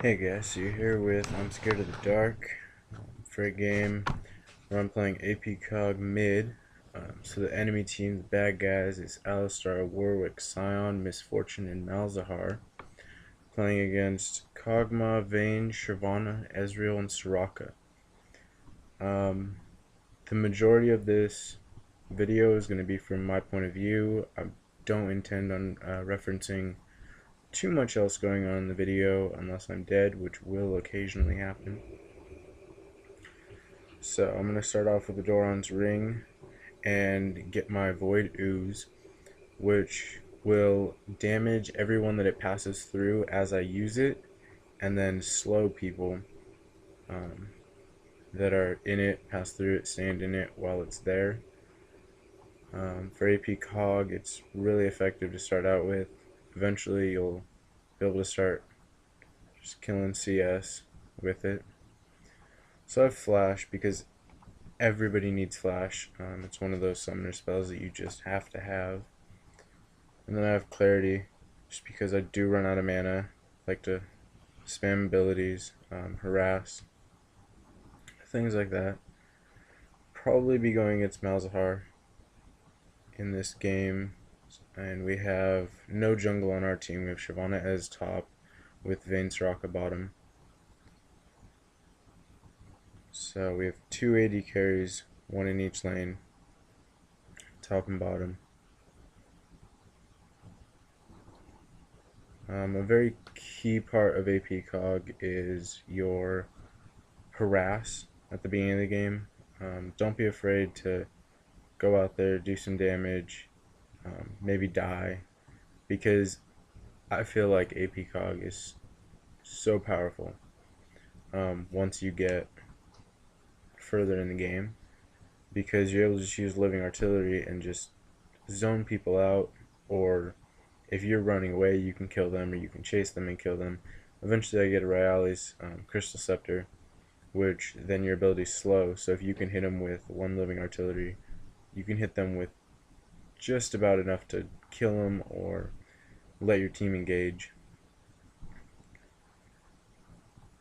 Hey guys, so you're here with I'm Scared of the Dark for a game where I'm playing AP Cog mid. So the enemy team, the bad guys, is Alistar, Warwick, Sion, Misfortune, and Malzahar. Playing against Kog'Maw, Vayne, Shyvana, Ezreal, and Soraka. Um, the majority of this video is going to be from my point of view. I don't intend on referencing too much else going on in the video unless I'm dead, which will occasionally happen. So I'm going to start off with the Doran's Ring and get my Void Ooze, which will damage everyone that it passes through as I use it, and then slow people um, that are in it, pass through it, stand in it while it's there. For AP Cog, it's really effective to start out with. Eventually, you'll be able to start just killing CS with it. So I have Flash because everybody needs Flash. It's one of those summoner spells that you just have to have. And then I have Clarity, just because I do run out of mana. I like to spam abilities, harass, things like that. Probably be going against Malzahar in this game. And we have no jungle on our team. We have Shyvana as top with Vayne Soraka bottom. So we have two AD carries, one in each lane, top and bottom. A very key part of AP Cog is your harass at the beginning of the game. Don't be afraid to go out there, do some damage, maybe die, because I feel like AP Cog is so powerful once you get further in the game, because you're able to just use living artillery and just zone people out, or if you're running away, you can kill them, or you can chase them and kill them. Eventually, I get a Rayali's Crystal Scepter, which then your ability is slow. So if you can hit them with one living artillery, you can hit them with just about enough to kill them or let your team engage.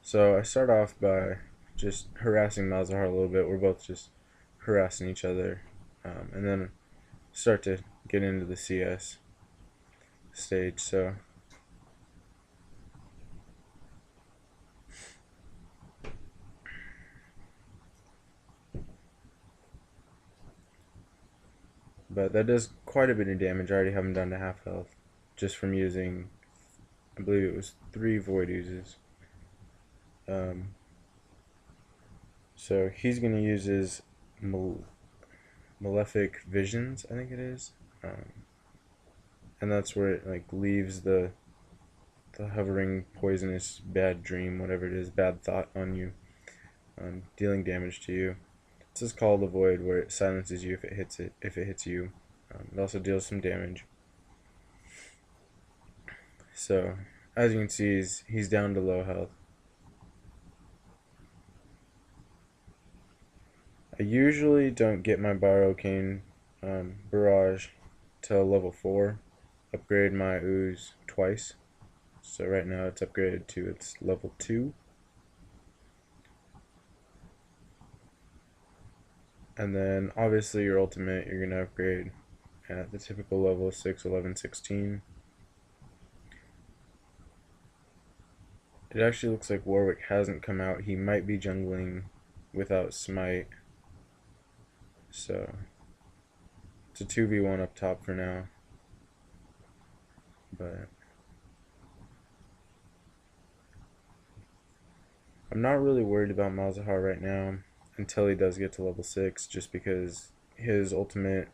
So I start off by just harassing Malzahar a little bit. We're both just harassing each other, and then start to get into the CS stage. So but that does quite a bit of damage. I already have him down to half health just from using, I believe it was 3 Void Oozes. So he's going to use his Malefic Visions, I think it is. And that's where it like leaves the hovering poisonous bad dream, whatever it is, bad thought on you, dealing damage to you. This is called the Void, where it silences you if it hits you. It also deals some damage. So as you can see, he's down to low health. I usually don't get my Barrowcane Barrage till level 4. Upgrade my Ooze twice. So right now it's upgraded to its level 2. And then obviously your ultimate you're going to upgrade at the typical level 6, 11, 16. It actually looks like Warwick hasn't come out. He might be jungling without Smite. So it's a 2v1 up top for now. But I'm not really worried about Malzahar right now until he does get to level 6, just because his ultimate,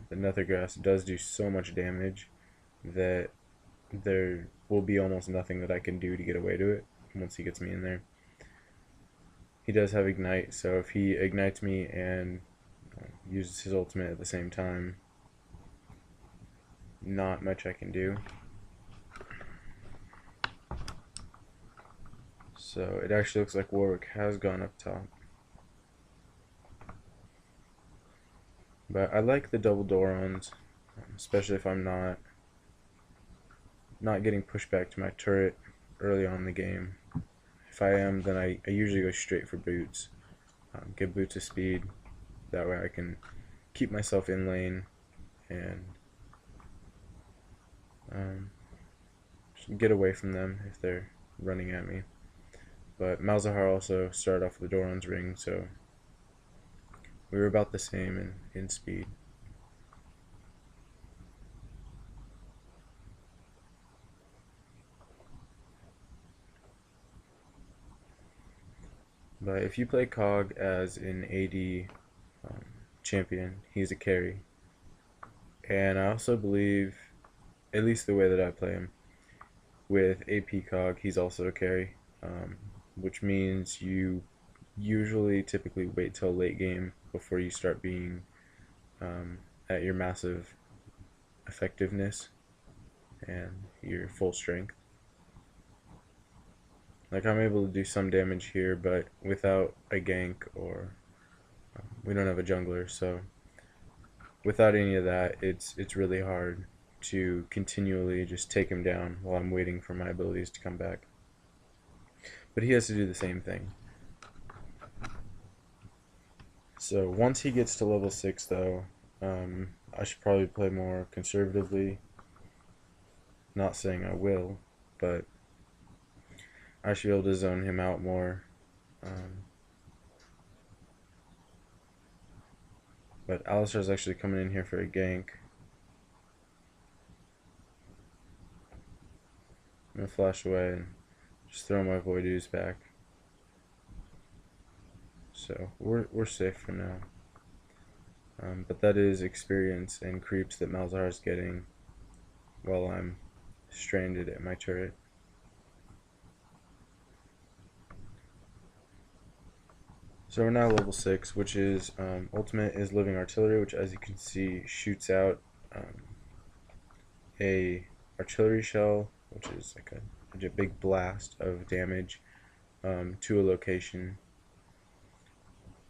the Nethergrass, does do so much damage that there will be almost nothing that I can do to get away to it once he gets me in there. He does have Ignite, so if he ignites me and uses his ultimate at the same time, not much I can do. So it actually looks like Warwick has gone up top. But I like the double Dorons, especially if I'm not getting pushed back to my turret early on in the game. If I am, then I usually go straight for boots. Get boots of speed. That way I can keep myself in lane and um, get away from them if they're running at me. But Malzahar also started off with the Doran's ring, so we were about the same in speed. But if you play Cog as an AD champion, he's a carry. And I also believe, at least the way that I play him, with AP Cog, he's also a carry, which means you usually typically wait till late game before you start being at your massive effectiveness and your full strength. Like, I'm able to do some damage here, but without a gank, or we don't have a jungler, so without any of that, it's really hard to continually just take him down while I'm waiting for my abilities to come back. But he has to do the same thing. So once he gets to level 6, though, I should probably play more conservatively. Not saying I will, but I should be able to zone him out more. But Alistar's actually coming in here for a gank. I'm going to flash away and just throw my Void Ooze back. So we're safe for now. But that is experience and creeps that Malzahar's getting while I'm stranded at my turret. So we're now level 6, which is ultimate is Living Artillery, which, as you can see, shoots out a artillery shell, which is like a big blast of damage to a location.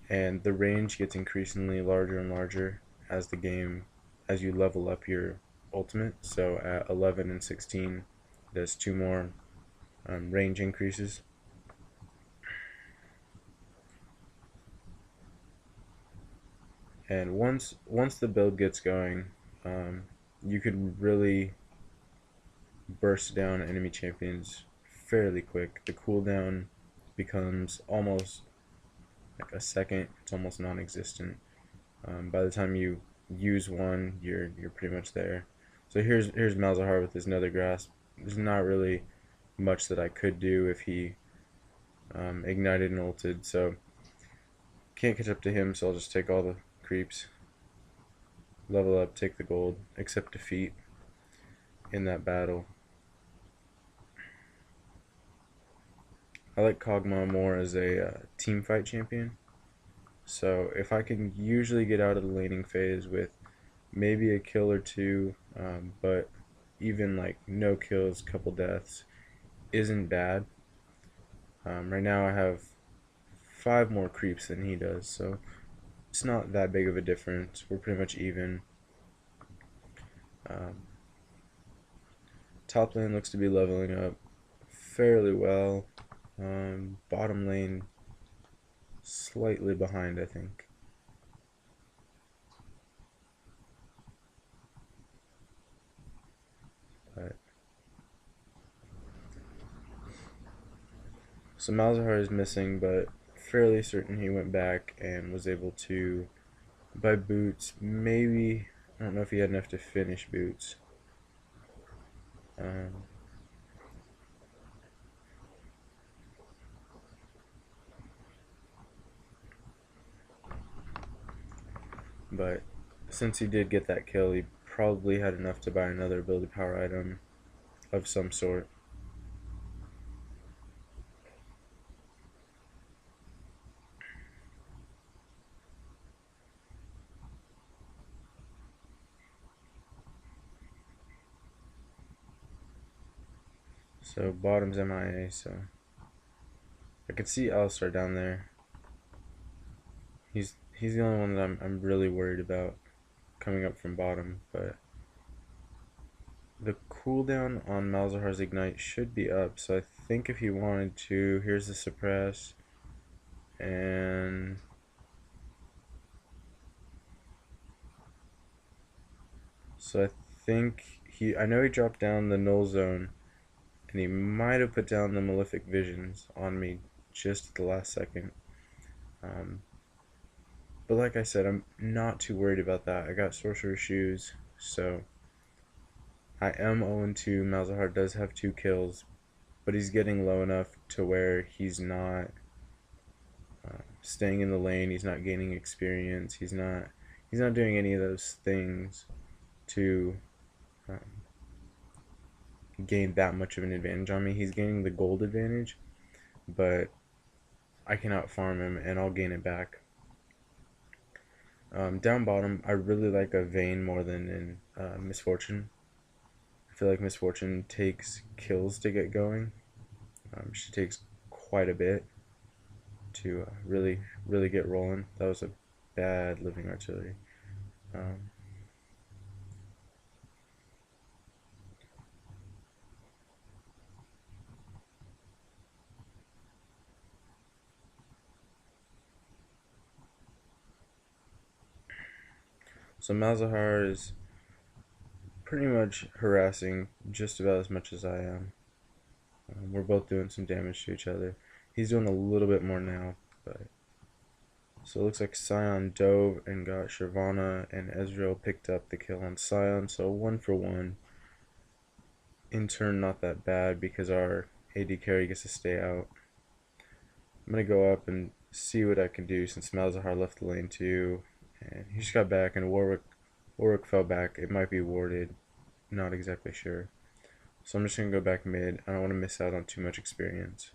And the range gets increasingly larger and larger as you level up your ultimate. So at 11 and 16, there's 2 more range increases. And once the build gets going, you could really burst down enemy champions fairly quick. The cooldown becomes almost like a second. It's almost non-existent. By the time you use one, you're pretty much there. So here's Malzahar with his Nether Grasp. There's not really much that I could do if he ignited and ulted, so can't catch up to him, so I'll just take all the creeps, level up, take the gold, accept defeat in that battle. I like Kog'Maw more as a team fight champion, so if I can usually get out of the laning phase with maybe a kill or two, but even like no kills, couple deaths isn't bad. Right now I have 5 more creeps than he does, so it's not that big of a difference. We're pretty much even. Top lane looks to be leveling up fairly well. Bottom lane slightly behind, I think. But so Malzahar is missing, but fairly certain he went back and was able to buy boots. Maybe, I don't know if he had enough to finish boots. But since he did get that kill, he probably had enough to buy another ability power item of some sort. So bottom's MIA, so I could see Alistar down there. He's the only one that I'm really worried about coming up from bottom, but The cooldown on Malzahar's Ignite should be up, so I think if he wanted to, here's the suppress, and so I think I know he dropped down the Null Zone, and he might have put down the Malefic Visions on me just at the last second. Um, but like I said, I'm not too worried about that. I got Sorcerer Shoes, so I am 0-2. Malzahar does have 2 kills, but he's getting low enough to where he's not staying in the lane. He's not gaining experience. He's not doing any of those things to um, gain that much of an advantage on me. He's gaining the gold advantage, but I can out farm him and I'll gain it back. Down bottom, I really like a Vayne more than in Misfortune. I feel like Misfortune takes kills to get going. She takes quite a bit to really get rolling. That was a bad living artillery. Um, so Malzahar is pretty much harassing just about as much as I am. We're both doing some damage to each other. He's doing a little bit more now, but so it looks like Sion dove and got Shyvana, and Ezreal picked up the kill on Sion. So 1-for-1. In turn, not that bad because our AD carry gets to stay out. I'm gonna go up and see what I can do since Malzahar left the lane too, and he just got back, and Warwick fell back. It might be warded, not exactly sure. So I'm just gonna go back mid. I don't want to miss out on too much experience.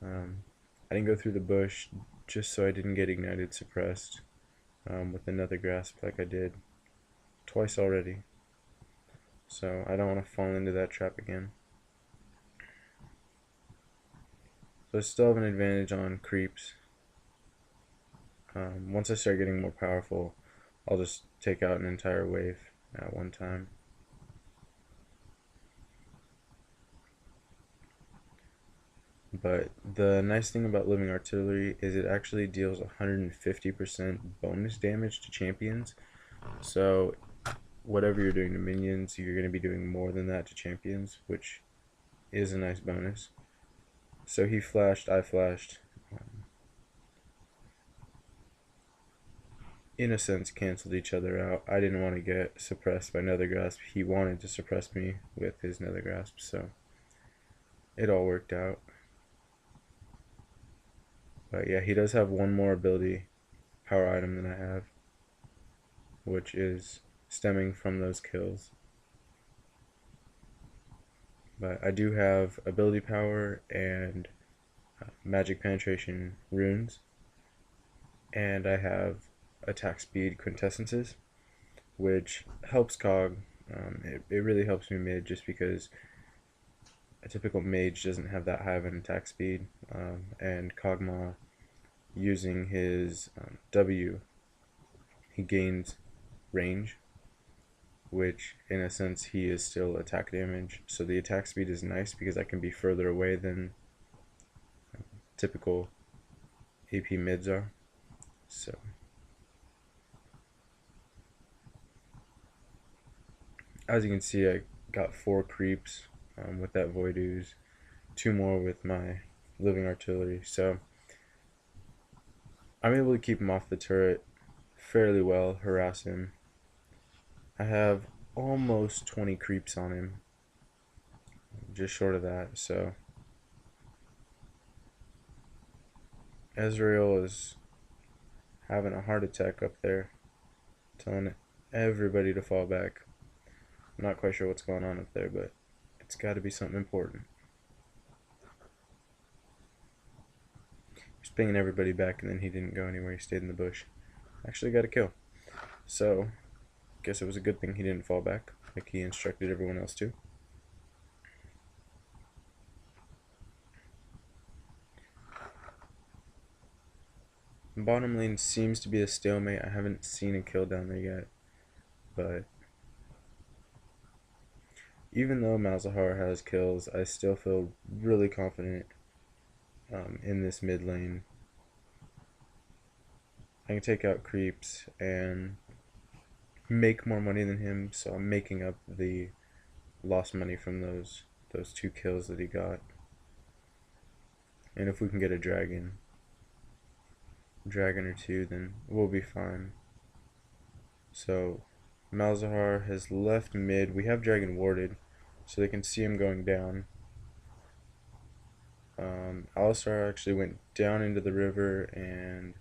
I didn't go through the bush just so I didn't get ignited suppressed with another grasp like I did twice already. So I don't want to fall into that trap again. So I still have an advantage on creeps. Once I start getting more powerful, I'll just take out an entire wave at one time. But the nice thing about living artillery is it actually deals 150% bonus damage to champions. So whatever you're doing to minions, you're going to be doing more than that to champions, which is a nice bonus. So he flashed, I flashed. In a sense, canceled each other out. I didn't want to get suppressed by Nether Grasp. He wanted to suppress me with his Nether Grasp, so it all worked out. But yeah, he does have one more ability power item than I have, which is stemming from those kills. But I do have ability power and magic penetration runes, and I have attack speed quintessences, which helps Cog. It really helps me mid just because a typical mage doesn't have that high of an attack speed, and Kog'Maw, using his W, he gains range, which in a sense he is still attack damage. So the attack speed is nice because I can be further away than typical AP mids are. So as you can see, I got 4 creeps with that Void Ooze, 2 more with my living artillery. So I'm able to keep him off the turret fairly well, harass him. I have almost 20 creeps on him, just short of that. So Ezreal is having a heart attack up there, telling everybody to fall back. I'm not quite sure what's going on up there, but it's got to be something important. He's pinging everybody back, and then he didn't go anywhere. He stayed in the bush. Actually got a kill. So, guess it was a good thing he didn't fall back, like he instructed everyone else to. Bottom lane seems to be a stalemate. I haven't seen a kill down there yet, but Even though Malzahar has kills, I still feel really confident in this mid lane. I can take out creeps and make more money than him, so I'm making up the lost money from those 2 kills that he got. And if we can get a dragon or 2, then we'll be fine. So Malzahar has left mid. We have dragon warded, so they can see him going down. Alistar actually went down into the river, and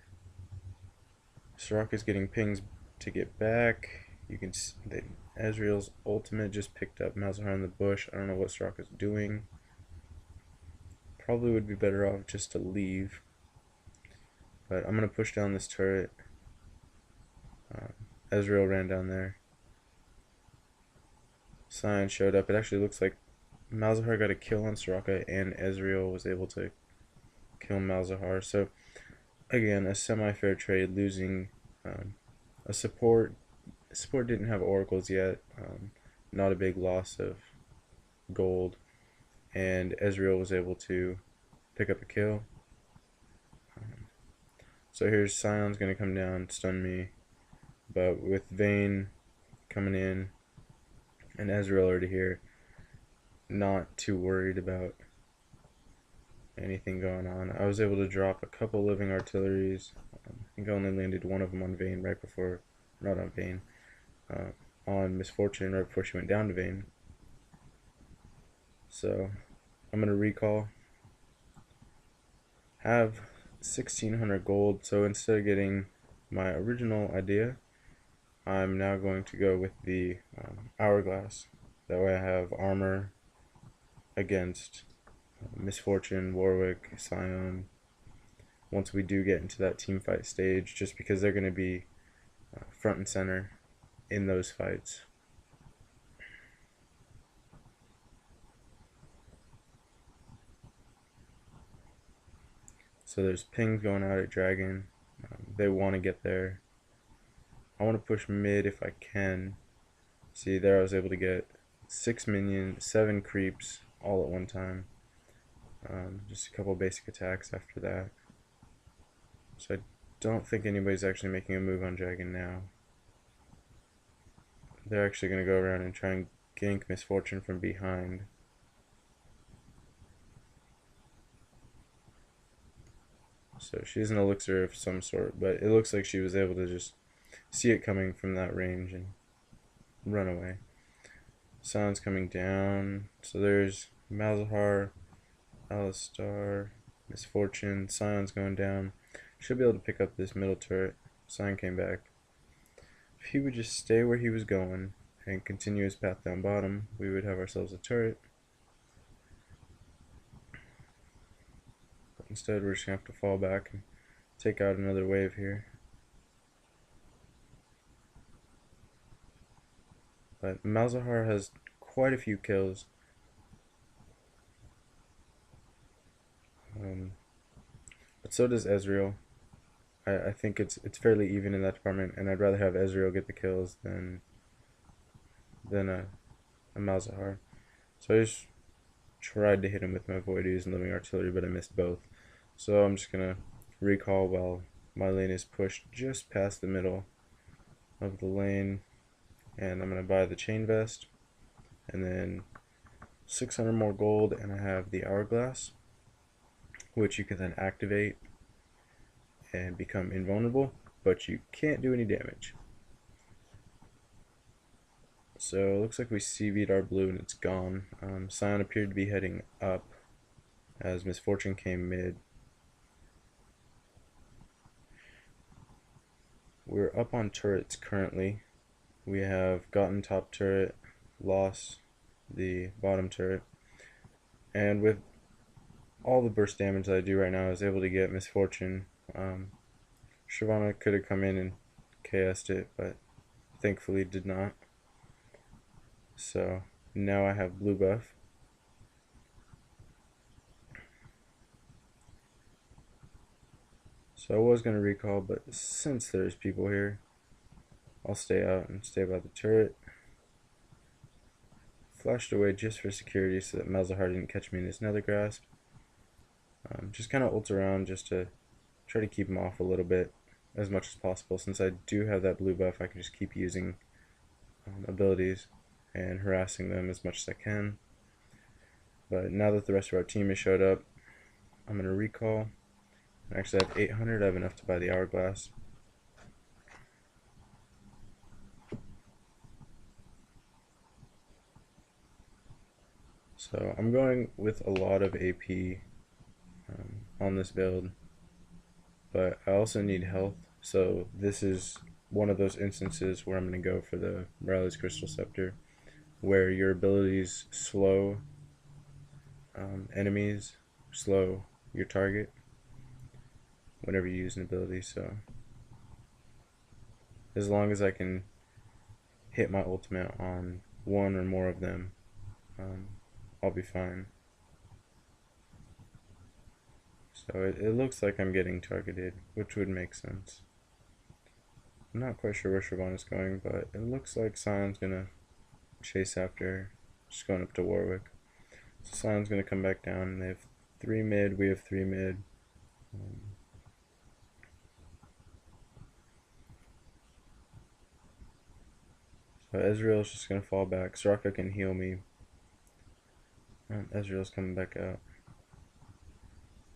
Soraka's getting pings to get back. You can see that Ezreal's ultimate just picked up Malzahar in the bush. I don't know what Soraka's doing. Probably would be better off just to leave. But I'm going to push down this turret. Ezreal ran down there. Sion showed up. It actually looks like Malzahar got a kill on Soraka, and Ezreal was able to kill Malzahar. So again, a semi-fair trade, losing a support. Support didn't have oracles yet. Not a big loss of gold, and Ezreal was able to pick up a kill. So here's Sion's gonna come down, stun me, but with Vayne coming in and Ezreal already here, not too worried about anything going on. I was able to drop a couple living artilleries. I think I only landed one of them on Vayne right before, not on Vayne, on Misfortune right before she went down to Vayne. So I'm gonna recall. Have 1600 gold, so instead of getting my original idea, I'm now going to go with the hourglass. That way I have armor against Misfortune, Warwick, Sion, once we do get into that team fight stage, just because they're going to be front and center in those fights. So there's pings going out at Dragon. They want to get there. I want to push mid if I can. See, there I was able to get 6 minions, 7 creeps all at one time. Just a couple basic attacks after that. So I don't think anybody's actually making a move on Dragon now. They're actually going to go around and try and gank Misfortune from behind. So she's an elixir of some sort, but it looks like she was able to just see it coming from that range and run away. Sion's coming down. So there's Malzahar, Alistar, Misfortune. Sion's going down. Should be able to pick up this middle turret. Sion came back. If he would just stay where he was going and continue his path down bottom, we would have ourselves a turret. But instead, we're just going to have to fall back and take out another wave here. But Malzahar has quite a few kills. But so does Ezreal. I think it's fairly even in that department, and I'd rather have Ezreal get the kills than a Malzahar. So I just tried to hit him with my Void Ooze and Living Artillery, but I missed both. So I'm just gonna recall while my lane is pushed just past the middle of the lane, and I'm gonna buy the Chain Vest, and then 600 more gold, and I have the Hourglass, which you can then activate and become invulnerable, but you can't do any damage. So it looks like we CV'd our blue and it's gone. Sion appeared to be heading up as Misfortune came mid. We're up on turrets currently. We have gotten top turret, lost the bottom turret, and with all the burst damage that I do right now, I was able to get Misfortune. Shyvana could have come in and KS'd it, but thankfully did not. So now I have blue buff. So I was going to recall, but since there's people here, I'll stay out and stay by the turret. flashed away just for security so that Malzahar didn't catch me in his nether grasp. Just kind of ult around just to try to keep him off a little bit as much as possible. Since I do have that blue buff, I can just keep using abilities and harassing them as much as I can. But now that the rest of our team has showed up, I'm going to recall. I actually have 800, I have enough to buy the hourglass. So I'm going with a lot of AP on this build, but I also need health, so this is one of those instances where I'm going to go for the Riley's Crystal Scepter, where your abilities slow enemies, slow your target whenever you use an ability. So as long as I can hit my ultimate on one or more of them, I'll be fine. So it looks like I'm getting targeted, which would make sense. I'm not quite sure where Shyvana's going, but it looks like Sion's gonna chase after her, just going up to Warwick. So Sion's gonna come back down. They have 3 mid, we have 3 mid. So Ezreal's just gonna fall back. Soraka can heal me. Ezreal's coming back out.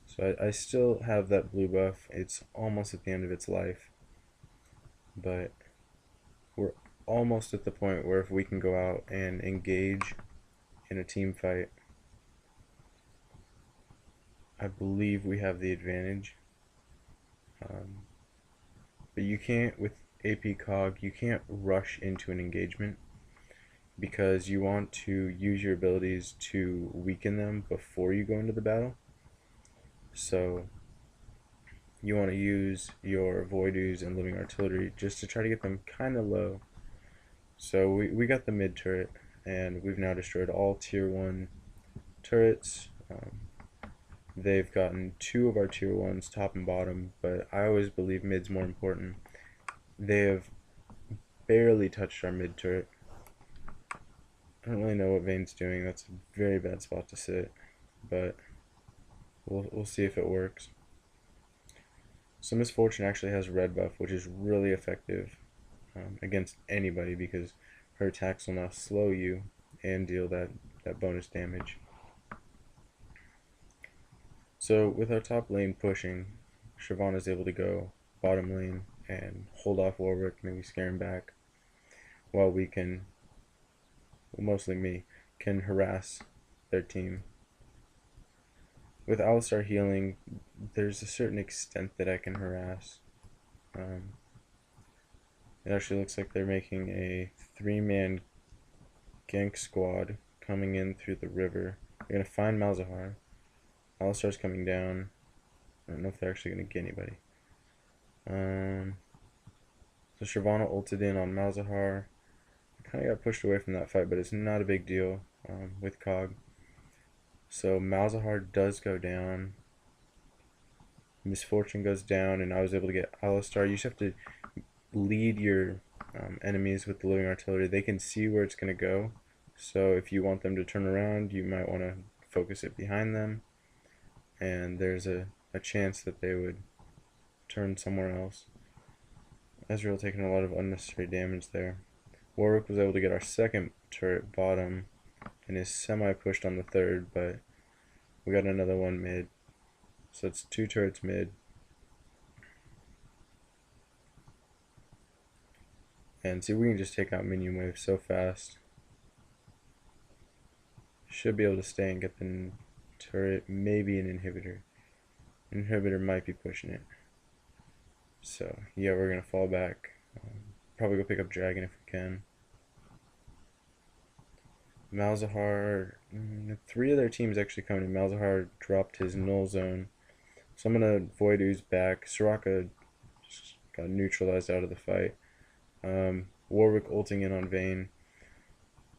So I still have that blue buff. It's almost at the end of its life. But we're almost at the point where if we can go out and engage in a team fight, I believe we have the advantage. But you can't, with AP Cog, you can't rush into an engagement because you want to use your abilities to weaken them before you go into the battle. So you want to use your Void Ooze and Living Artillery just to try to get them kind of low. So we got the mid turret, and we've now destroyed all tier 1 turrets. They've gotten 2 of our tier 1s, top and bottom, but I always believe mid's more important. They have barely touched our mid turret. I don't really know what Vayne's doing. That's a very bad spot to sit, but we'll see if it works. So Miss Fortune actually has red buff, which is really effective against anybody because her attacks will now slow you and deal that bonus damage. So with our top lane pushing, Shyvana is able to go bottom lane and hold off Warwick, maybe scare him back, while we can, well, mostly me, can harass their team. With Alistar healing, there's a certain extent that I can harass. It actually looks like they're making a 3-man gank squad coming in through the river. They're going to find Malzahar. Alistar's coming down. I don't know if they're actually going to get anybody. So Shyvana ulted in on Malzahar. Kind of got pushed away from that fight, but it's not a big deal with Cog. So Malzahar does go down. Misfortune goes down, and I was able to get Alistar. You just have to lead your enemies with the Living Artillery. They can see where it's going to go. So if you want them to turn around, you might want to focus it behind them. And there's a chance that they would turn somewhere else. Ezreal taking a lot of unnecessary damage there. Warwick was able to get our second turret bottom and is semi-pushed on the third, but we got another one mid. So it's 2 turrets mid. And see, we can just take out minion wave so fast. Should be able to stay and get the turret, maybe an inhibitor. Inhibitor might be pushing it. So yeah, we're gonna fall back. Probably go pick up Dragon if we can. Malzahar, 3 of their teams actually coming in. Malzahar dropped his null zone, so I'm gonna Void Ooze back. Soraka just got neutralized out of the fight. Warwick ulting in on Vayne.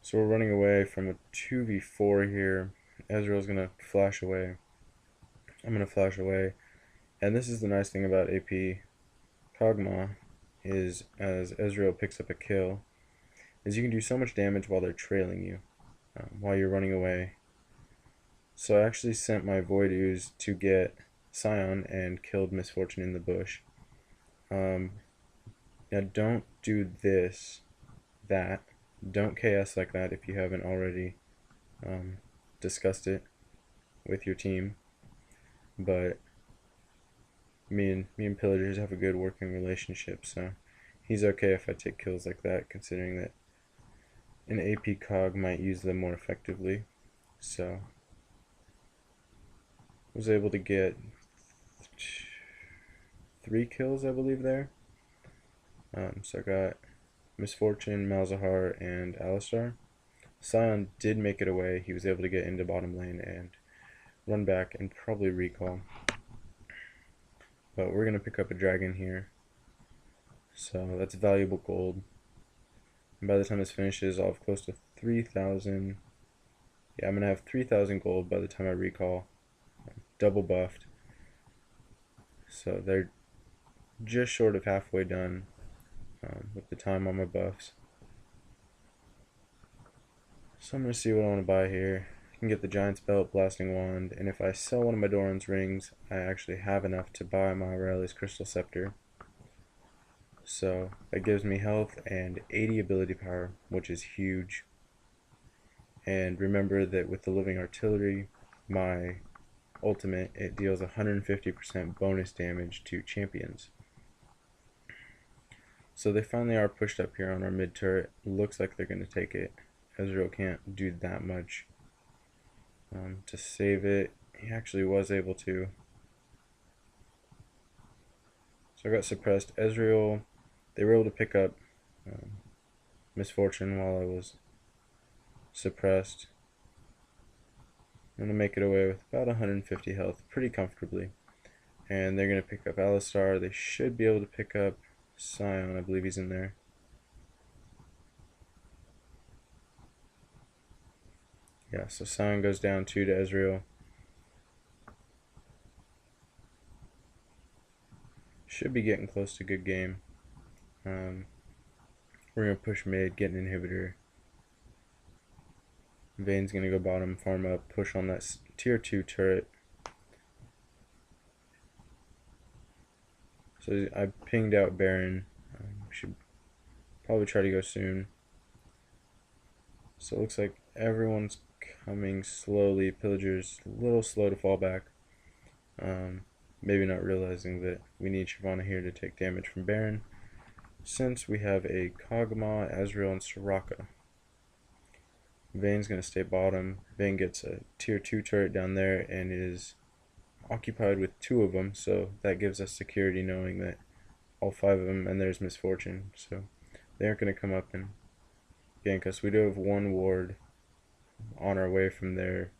So we're running away from a 2v4 here. Ezreal's gonna flash away. I'm gonna flash away. And this is the nice thing about AP Kog'Maw, is as Ezreal picks up a kill, is you can do so much damage while they're trailing you. while you're running away. So I actually sent my Void Ooze to get Sion and killed Misfortune in the bush. Now don't do that. Don't KS like that if you haven't already discussed it with your team. But me and Pillagers have a good working relationship, so he's okay if I take kills like that, considering that an AP Cog might use them more effectively. So was able to get 3 kills, I believe, there. So I got Misfortune, Malzahar, and Alistar. Sion did make it away. He was able to get into bottom lane and run back and probably recall. But we're going to pick up a dragon here. So that's valuable gold. And by the time this finishes, I'll have close to 3,000. Yeah, I'm going to have 3,000 gold by the time I recall. Double buffed. So they're just short of halfway done with the time on my buffs. So I'm going to see what I want to buy here. I can get the Giant's Belt, Blasting Wand, and if I sell one of my Doran's rings, I actually have enough to buy my Aurelius Crystal Scepter. So that gives me health and 80 ability power, which is huge. And remember that with the Living Artillery, my ultimate, it deals 150% bonus damage to champions. So they finally are pushed up here on our mid turret. Looks like they're going to take it. Ezreal can't do that much to save it. He actually was able to. So I got suppressed. Ezreal, they were able to pick up Misfortune while I was suppressed. I'm going to make it away with about 150 health pretty comfortably. And they're going to pick up Alistar. They should be able to pick up Sion. I believe he's in there. Yeah, so Sion goes down 2 to Ezreal. Should be getting close to good game. We're going to push mid, get an inhibitor. Vayne's going to go bottom, farm up, push on that tier 2 turret. So I pinged out Baron. Should probably try to go soon. So it looks like everyone's coming slowly. Pillager's a little slow to fall back. Maybe not realizing that we need Shyvana here to take damage from Baron, since we have a Kog'Maw, Ezreal, and Soraka. Vayne's going to stay bottom. Vayne gets a tier 2 turret down there and is occupied with 2 of them, so that gives us security knowing that all 5 of them, and there's Misfortune, so they aren't going to come up and gank us. We do have 1 ward on our way from their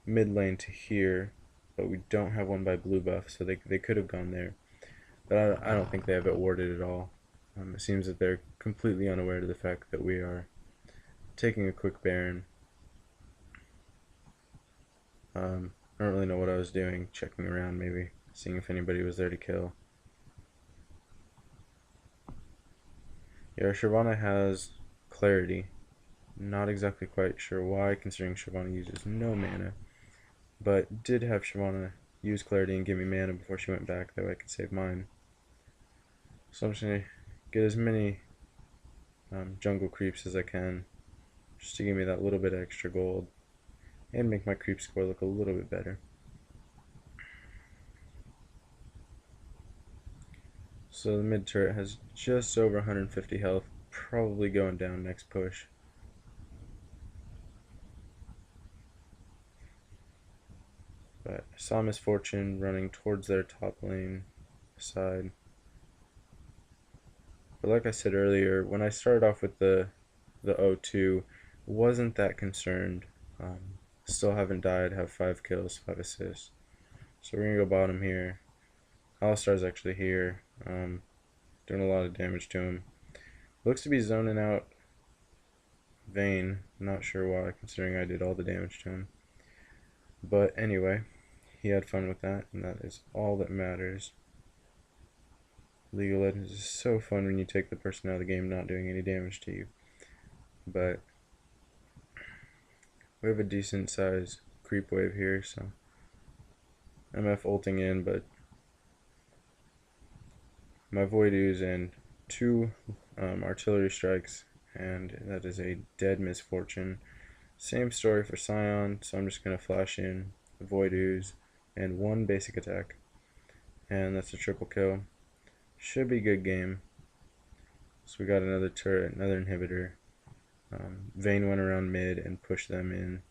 mid lane to here, but we don't have one by blue buff, so they could have gone there. But I don't think they have it warded at all. It seems that they're completely unaware of the fact that we are taking a quick Baron. I don't really know what I was doing, checking around maybe, seeing if anybody was there to kill. Yeah, Shyvana has Clarity. Not exactly quite sure why, considering Shyvana uses no mana. But did have Shyvana use Clarity and give me mana before she went back, that way I could save mine. So I'm just going to get as many jungle creeps as I can, just to give me that little bit of extra gold, and make my creep score look a little bit better. So the mid turret has just over 150 health, probably going down next push. But I saw Misfortune running towards their top lane side. But like I said earlier, when I started off with the O2, wasn't that concerned. Still haven't died, have 5 kills, 5 assists. So we're going to go bottom here. Alistar's actually here, doing a lot of damage to him. Looks to be zoning out Vayne, not sure why, considering I did all the damage to him. But anyway, he had fun with that, and that is all that matters. League of Legends is so fun when you take the person out of the game not doing any damage to you. But we have a decent size creep wave here, so MF ulting in, but my Void Ooze and 2 artillery strikes, and that is a dead misfortune. Same story for Sion, so I'm just going to flash in the Void Ooze and 1 basic attack, and that's a triple kill. Should be a good game. So we got another turret, another inhibitor. Vayne went around mid and pushed them in.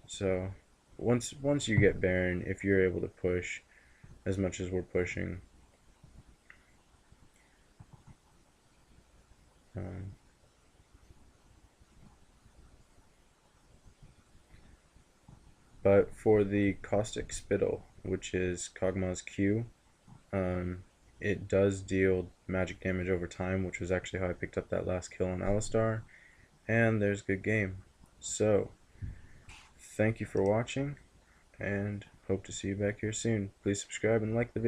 So once you get Baron, if you're able to push as much as we're pushing, but for the Caustic Spittle, which is Kog'Maw's Q, it does deal magic damage over time, which was actually how I picked up that last kill on Alistar. And there's good game. So thank you for watching, and hope to see you back here soon. Please subscribe and like the video.